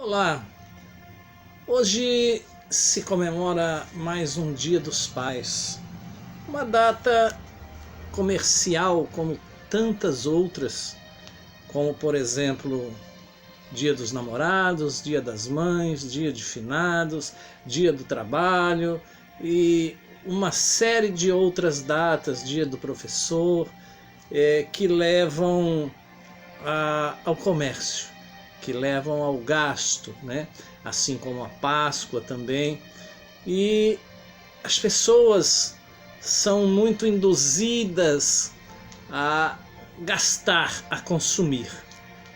Olá, hoje se comemora mais um Dia dos Pais, uma data comercial como tantas outras, como por exemplo Dia dos Namorados, Dia das Mães, Dia de Finados, Dia do Trabalho e uma série de outras datas, Dia do Professor, que levam ao comércio, que levam ao gasto, né? Assim como a Páscoa também. E as pessoas são muito induzidas a gastar, a consumir.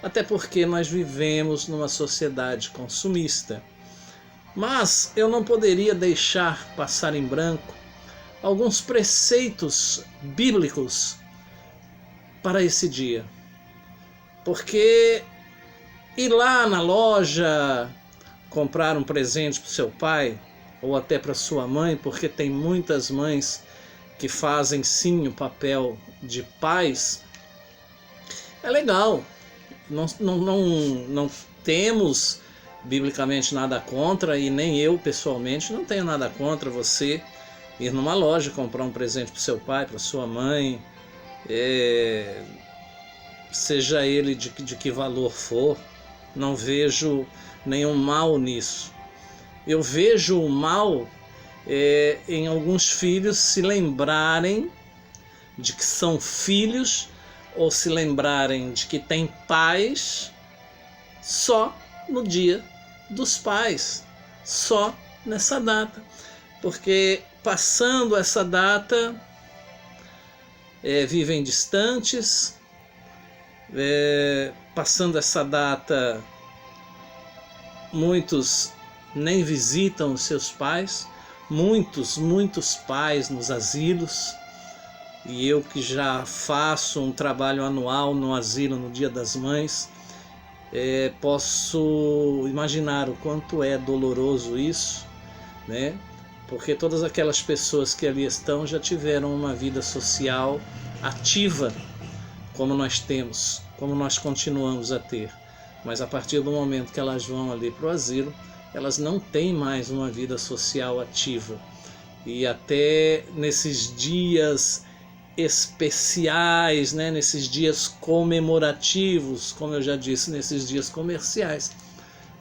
Até porque nós vivemos numa sociedade consumista. Mas eu não poderia deixar passar em branco alguns preceitos bíblicos para esse dia. Porque ir lá na loja comprar um presente para o seu pai ou até para sua mãe, porque tem muitas mães que fazem sim o papel de pais, é legal. Não temos biblicamente nada contra, e nem eu pessoalmente não tenho nada contra você ir numa loja comprar um presente para o seu pai, para sua mãe, seja ele de que valor for. Não vejo nenhum mal nisso. Eu vejo o mal em alguns filhos se lembrarem de que são filhos, ou se lembrarem de que têm pais só no Dia dos Pais, só nessa data. Porque passando essa data, vivem distantes, passando essa data, muitos nem visitam os seus pais, muitos pais nos asilos, e eu que já faço um trabalho anual no asilo no Dia das Mães, posso imaginar o quanto é doloroso isso, né? Porque todas aquelas pessoas que ali estão já tiveram uma vida social ativa, como nós temos, como nós continuamos a ter. Mas a partir do momento que elas vão ali para o asilo, elas não têm mais uma vida social ativa. E até nesses dias especiais, né, nesses dias comemorativos, como eu já disse, nesses dias comerciais,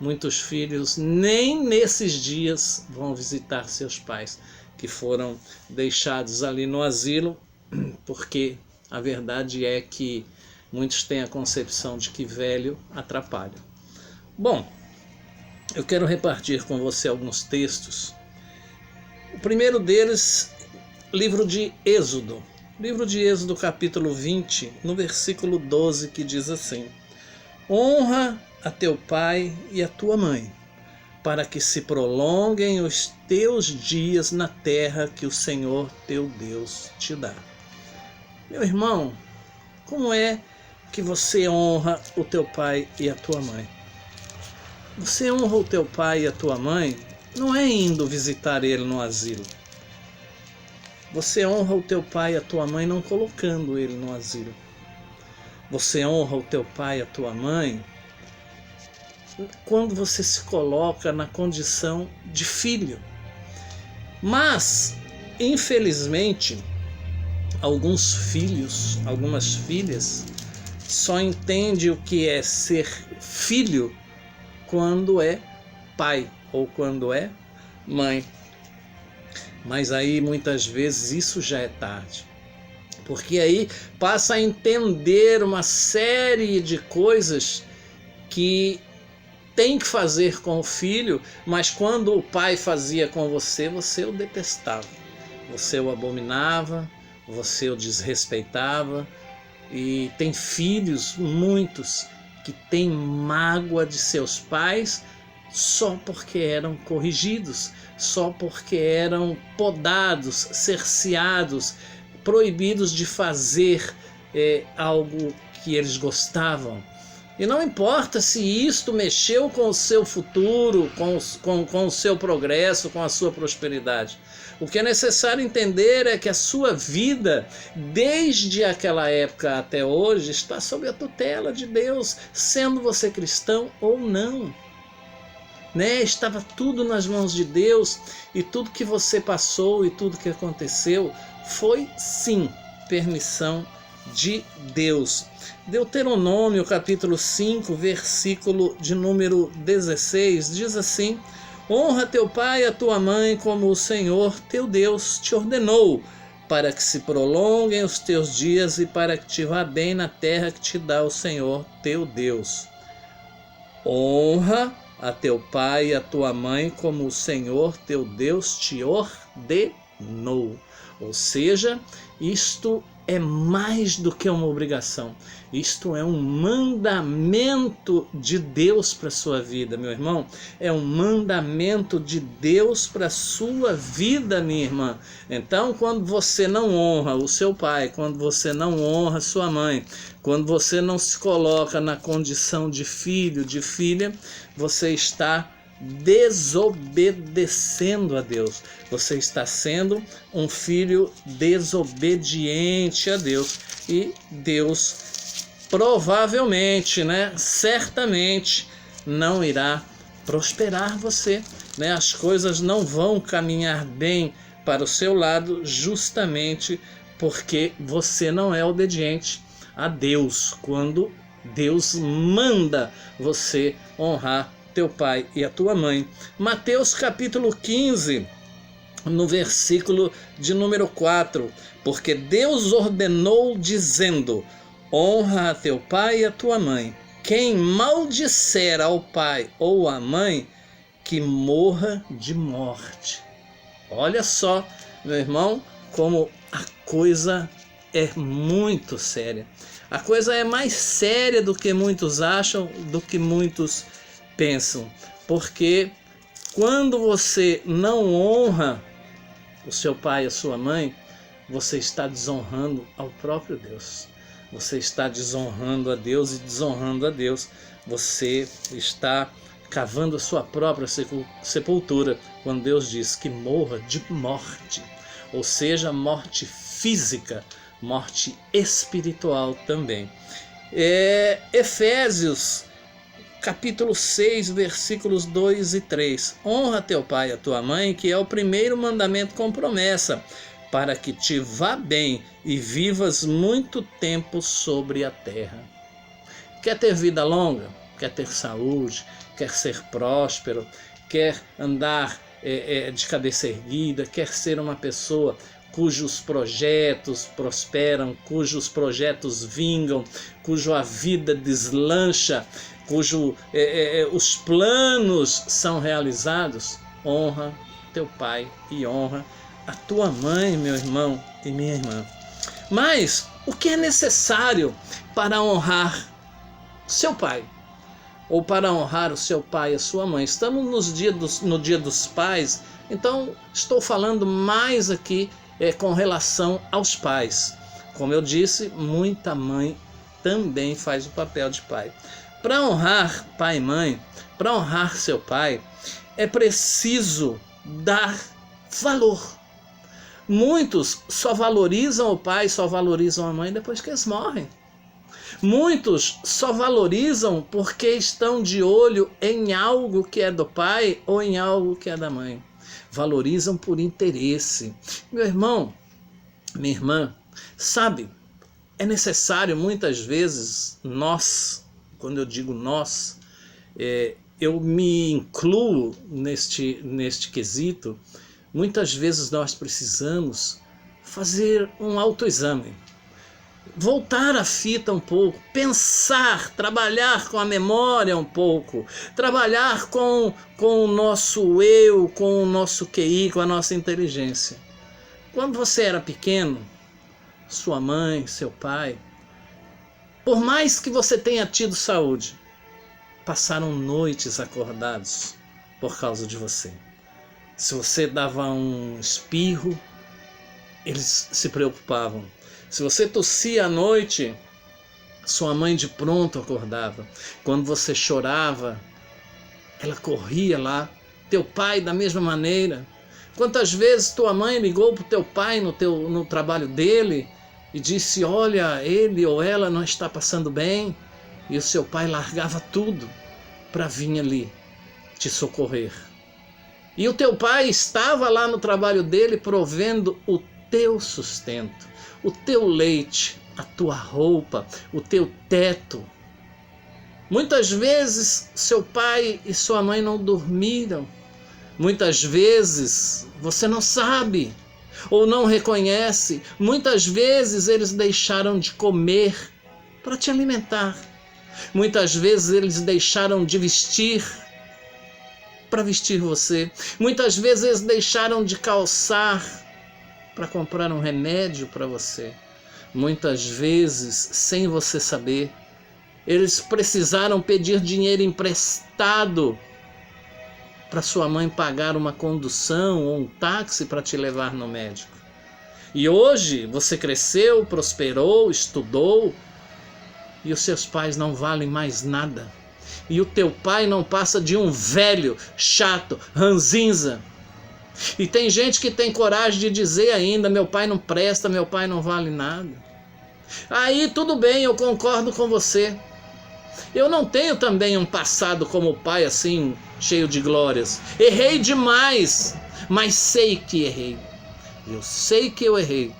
muitos filhos nem nesses dias vão visitar seus pais, que foram deixados ali no asilo, porque a verdade é que muitos têm a concepção de que velho atrapalha. Bom, eu quero repartir com você alguns textos. O primeiro deles, livro de Êxodo. Livro de Êxodo, capítulo 20, no versículo 12, que diz assim: honra a teu pai e a tua mãe, para que se prolonguem os teus dias na terra que o Senhor teu Deus te dá. Meu irmão, como é que você honra o teu pai e a tua mãe? Você honra o teu pai e a tua mãe não é indo visitar ele no asilo. Você honra o teu pai e a tua mãe não colocando ele no asilo. Você honra o teu pai e a tua mãe quando você se coloca na condição de filho. Mas, infelizmente, alguns filhos, algumas filhas, só entendem o que é ser filho quando é pai ou quando é mãe. Mas aí muitas vezes isso já é tarde, porque aí passa a entender uma série de coisas que tem que fazer com o filho, mas quando o pai fazia com você, você o detestava, você o abominava, você o desrespeitava. E tem filhos, muitos, que têm mágoa de seus pais só porque eram corrigidos, só porque eram podados, cerceados, proibidos de fazer algo que eles gostavam. E não importa se isto mexeu com o seu futuro, com o seu progresso, com a sua prosperidade. O que é necessário entender é que a sua vida, desde aquela época até hoje, está sob a tutela de Deus, sendo você cristão ou não. né? Estava tudo nas mãos de Deus, e tudo que você passou e tudo que aconteceu foi sim permissão de Deus. Deuteronômio capítulo 5, versículo de número 16, diz assim: honra teu pai e a tua mãe como o Senhor teu Deus te ordenou, para que se prolonguem os teus dias e para que te vá bem na terra que te dá o Senhor teu Deus. Honra a teu pai e a tua mãe como o Senhor teu Deus te ordenou. Ou seja, isto é mais do que uma obrigação. Isto é um mandamento de Deus para a sua vida, meu irmão. É um mandamento de Deus para a sua vida, minha irmã. Então, quando você não honra o seu pai, quando você não honra sua mãe, quando você não se coloca na condição de filho, de filha, você está desobedecendo a Deus. Você está sendo um filho desobediente a Deus. E Deus provavelmente, né, certamente não irá prosperar você, né? As coisas não vão caminhar bem para o seu lado, justamente porque você não é obediente a Deus, quando Deus manda você honrar teu pai e a tua mãe. Mateus capítulo 15, no versículo de número 4, porque Deus ordenou dizendo: honra a teu pai e a tua mãe. Quem maldisser ao pai ou à mãe, que morra de morte. Olha só, meu irmão, como a coisa é muito séria. A coisa é mais séria do que muitos acham, do que muitos pensam, porque quando você não honra o seu pai e a sua mãe, você está desonrando ao próprio Deus. Você está desonrando a Deus, e desonrando a Deus, você está cavando a sua própria sepultura, quando Deus diz que morra de morte, ou seja, morte física, morte espiritual também. Efésios capítulo 6, versículos 2 e 3. Honra teu pai e a tua mãe, que é o primeiro mandamento com promessa, para que te vá bem e vivas muito tempo sobre a terra. Quer ter vida longa? Quer ter saúde? Quer ser próspero? Quer andar de cabeça erguida? Quer ser uma pessoa cujos projetos prosperam, cujos projetos vingam, cuja vida deslancha, os planos são realizados? Honra teu pai e honra a tua mãe, meu irmão e minha irmã. Mas o que é necessário para honrar seu pai? Ou para honrar o seu pai e a sua mãe? Estamos no dia dos pais, então estou falando mais aqui com relação aos pais. Como eu disse, muita mãe também faz o papel de pai. Para honrar pai e mãe, para honrar seu pai, é preciso dar valor. Muitos só valorizam o pai, só valorizam a mãe depois que eles morrem. Muitos só valorizam porque estão de olho em algo que é do pai ou em algo que é da mãe. Valorizam por interesse. Meu irmão, minha irmã, sabe, é necessário muitas vezes nós, quando eu digo nós, eu me incluo neste quesito. Muitas vezes nós precisamos fazer um autoexame, voltar a fita um pouco, pensar, trabalhar com a memória um pouco, trabalhar com o nosso eu, com o nosso QI, com a nossa inteligência. Quando você era pequeno, sua mãe, seu pai, por mais que você tenha tido saúde, passaram noites acordados por causa de você. Se você dava um espirro, eles se preocupavam. Se você tossia à noite, sua mãe de pronto acordava. Quando você chorava, ela corria lá. Teu pai da mesma maneira. Quantas vezes tua mãe ligou para o teu pai no trabalho dele e disse: olha, ele ou ela não está passando bem, e o seu pai largava tudo para vir ali te socorrer. E o teu pai estava lá no trabalho dele provendo o teu sustento, o teu leite, a tua roupa, o teu teto. Muitas vezes seu pai e sua mãe não dormiram. Muitas vezes você não sabe ou não reconhece. Muitas vezes eles deixaram de comer para te alimentar. Muitas vezes eles deixaram de vestir para vestir você. Muitas vezes eles deixaram de calçar para comprar um remédio para você. Muitas vezes, sem você saber, eles precisaram pedir dinheiro emprestado para sua mãe pagar uma condução ou um táxi para te levar no médico. E hoje você cresceu, prosperou, estudou e os seus pais não valem mais nada. E o teu pai não passa de um velho, chato, ranzinza. E tem gente que tem coragem de dizer ainda, meu pai não presta, meu pai não vale nada. Aí tudo bem, eu concordo com você. Eu não tenho também um passado como pai assim, cheio de glórias. Errei demais, mas sei que errei. Eu sei que eu errei.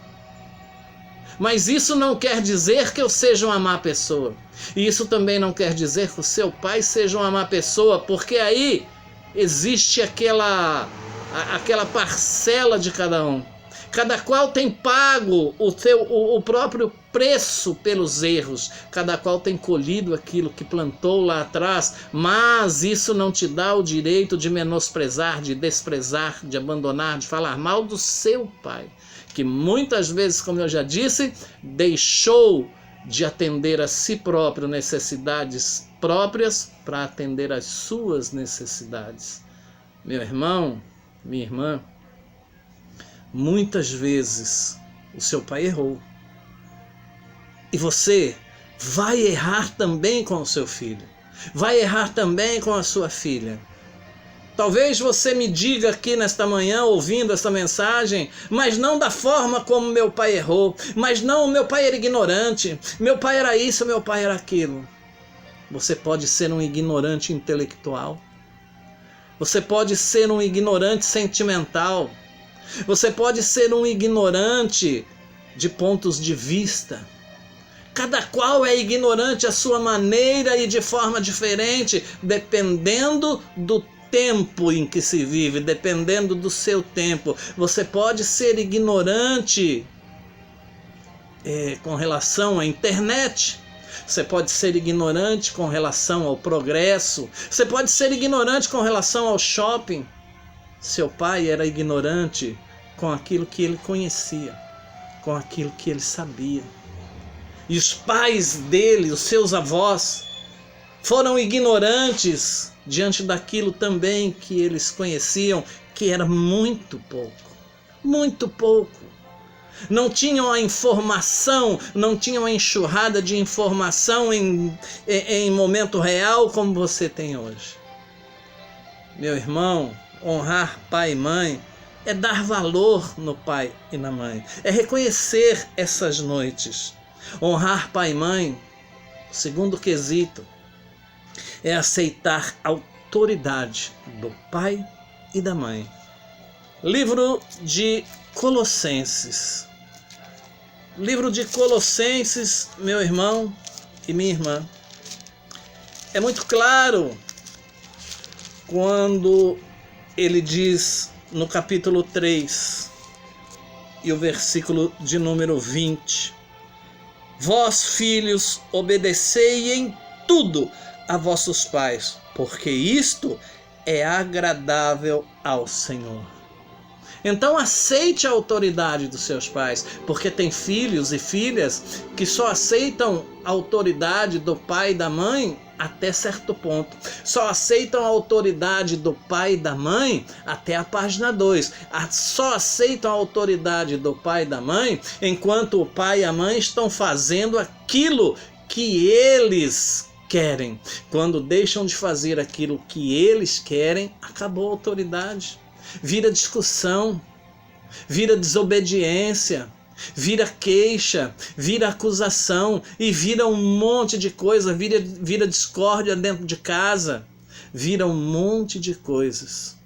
Mas isso não quer dizer que eu seja uma má pessoa. E isso também não quer dizer que o seu pai seja uma má pessoa, porque aí existe aquela parcela de cada um. Cada qual tem pago o próprio preço pelos erros. Cada qual tem colhido aquilo que plantou lá atrás. Mas isso não te dá o direito de menosprezar, de desprezar, de abandonar, de falar mal do seu pai. Que muitas vezes, como eu já disse, deixou de atender a si próprio necessidades próprias para atender às suas necessidades. Meu irmão, minha irmã, muitas vezes o seu pai errou. E você vai errar também com o seu filho. Vai errar também com a sua filha. Talvez você me diga aqui nesta manhã, ouvindo esta mensagem, mas não da forma como meu pai errou, mas não, meu pai era ignorante, meu pai era isso, meu pai era aquilo. Você pode ser um ignorante intelectual, você pode ser um ignorante sentimental, você pode ser um ignorante de pontos de vista. Cada qual é ignorante à sua maneira e de forma diferente, dependendo do tempo em que se vive, dependendo do seu tempo. Você pode ser ignorante com relação à internet. Você pode ser ignorante com relação ao progresso. Você pode ser ignorante com relação ao shopping. Seu pai era ignorante com aquilo que ele conhecia, com aquilo que ele sabia. E os pais dele, os seus avós, foram ignorantes diante daquilo também que eles conheciam, que era muito pouco. Muito pouco. Não tinham a informação, não tinham a enxurrada de informação em momento real como você tem hoje. Meu irmão, honrar pai e mãe é dar valor no pai e na mãe. É reconhecer essas noites. Honrar pai e mãe, segundo quesito, é aceitar a autoridade do pai e da mãe. Livro de Colossenses. Livro de Colossenses, meu irmão e minha irmã. É muito claro quando ele diz no capítulo 3 e o versículo de número 20: Vós, filhos, obedecei em tudo a vossos pais, porque isto é agradável ao Senhor. Então aceite a autoridade dos seus pais, porque tem filhos e filhas que só aceitam a autoridade do pai e da mãe até certo ponto. Só aceitam a autoridade do pai e da mãe até a página 2. Só aceitam a autoridade do pai e da mãe enquanto o pai e a mãe estão fazendo aquilo que eles querem. Quando deixam de fazer aquilo que eles querem, acabou a autoridade. Vira discussão, vira desobediência, vira queixa, vira acusação e vira um monte de coisa, vira discórdia dentro de casa, vira um monte de coisas.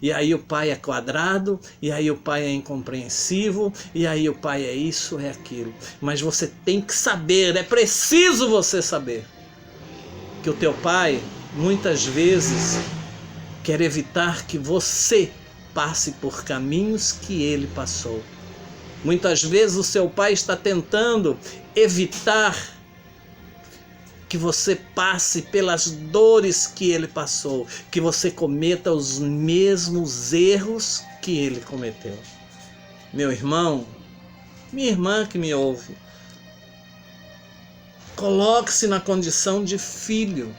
E aí o pai é quadrado, e aí o pai é incompreensivo, e aí o pai é isso, é aquilo. Mas você tem que saber, é preciso você saber, que o teu pai, muitas vezes, quer evitar que você passe por caminhos que ele passou. Muitas vezes o seu pai está tentando evitar que você passe pelas dores que ele passou, que você cometa os mesmos erros que ele cometeu. Meu irmão, minha irmã que me ouve, coloque-se na condição de filho.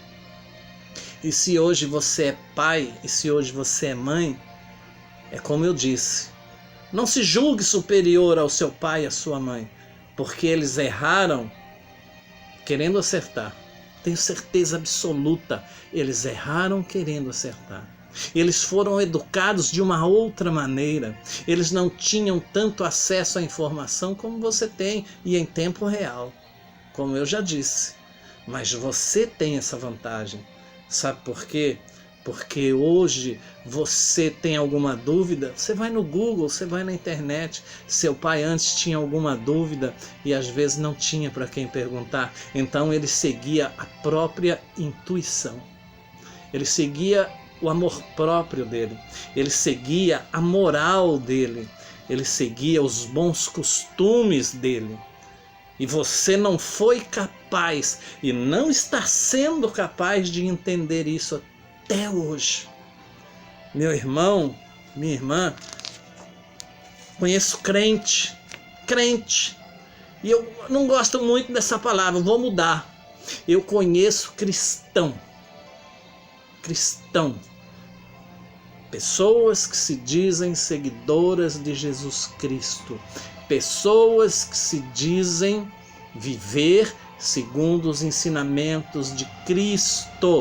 E se hoje você é pai, e se hoje você é mãe, é como eu disse, não se julgue superior ao seu pai e à sua mãe, porque eles erraram querendo acertar. Tenho certeza absoluta, eles erraram querendo acertar. Eles foram educados de uma outra maneira. Eles não tinham tanto acesso à informação como você tem e em tempo real, como eu já disse. Mas você tem essa vantagem. Sabe por quê? Porque hoje você tem alguma dúvida, você vai no Google, você vai na internet. Seu pai antes tinha alguma dúvida e às vezes não tinha para quem perguntar. Então ele seguia a própria intuição. Ele seguia o amor próprio dele. Ele seguia a moral dele. Ele seguia os bons costumes dele. E você não foi capaz e não está sendo capaz de entender isso até hoje. Meu irmão, minha irmã, conheço crente, e eu não gosto muito dessa palavra, vou mudar. Eu conheço cristão, pessoas que se dizem seguidoras de Jesus Cristo, pessoas que se dizem viver segundo os ensinamentos de Cristo.